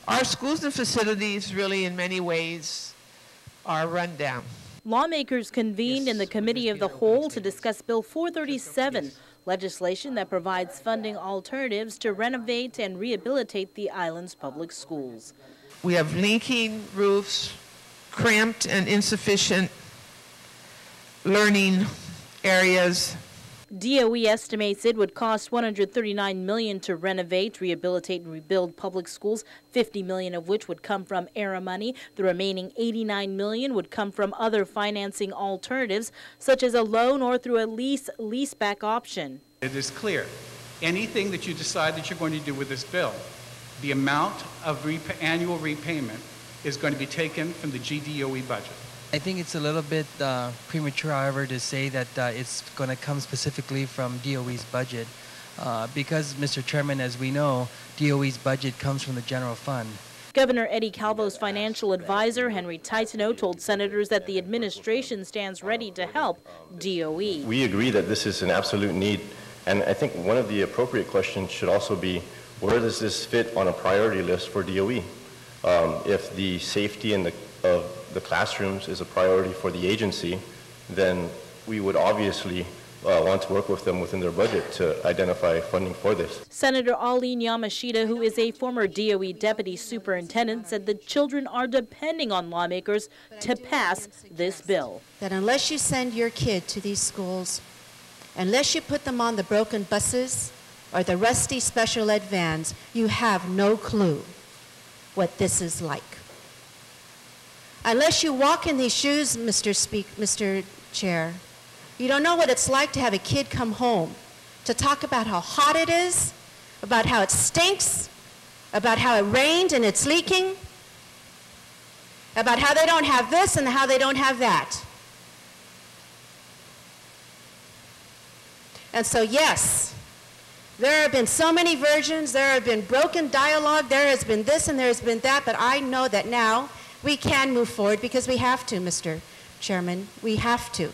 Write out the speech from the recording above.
Our schools and facilities really in many ways are run down. Lawmakers convened in the Committee of the Whole to discuss Bill 437, legislation that provides funding alternatives to renovate and rehabilitate the island's public schools. We have leaking roofs, cramped and insufficient learning areas. DOE estimates it would cost $139 million to renovate, rehabilitate, and rebuild public schools, $50 million of which would come from ERA money. The remaining $89 million would come from other financing alternatives, such as a loan or through a leaseback option. It is clear, anything that you decide that you're going to do with this bill, the amount of annual repayment is going to be taken from the GDOE budget. I think it's a little bit premature, however, to say that it's going to come specifically from DOE's budget because, Mr. Chairman, as we know, DOE's budget comes from the general fund. Governor Eddie Calvo's financial advisor, Henry Titano, told senators that the administration stands ready to help DOE. We agree that this is an absolute need, and I think one of the appropriate questions should also be, where does this fit on a priority list for DOE? If the safety of the classrooms is a priority for the agency, then we would obviously want to work with them within their budget to identify funding for this. Senator Arlene Yamashita, who is a former DOE deputy superintendent, said the children are depending on lawmakers to pass this bill. That unless you send your kid to these schools, unless you put them on the broken buses or the rusty special ed vans, you have no clue what this is like. Unless you walk in these shoes, Mr. Chair, you don't know what it's like to have a kid come home to talk about how hot it is, about how it stinks, about how it rained and it's leaking, about how they don't have this and how they don't have that. And so, yes, there have been so many versions, there have been broken dialogue, there has been this and there has been that, but I know that now we can move forward because we have to, Mr. Chairman. We have to.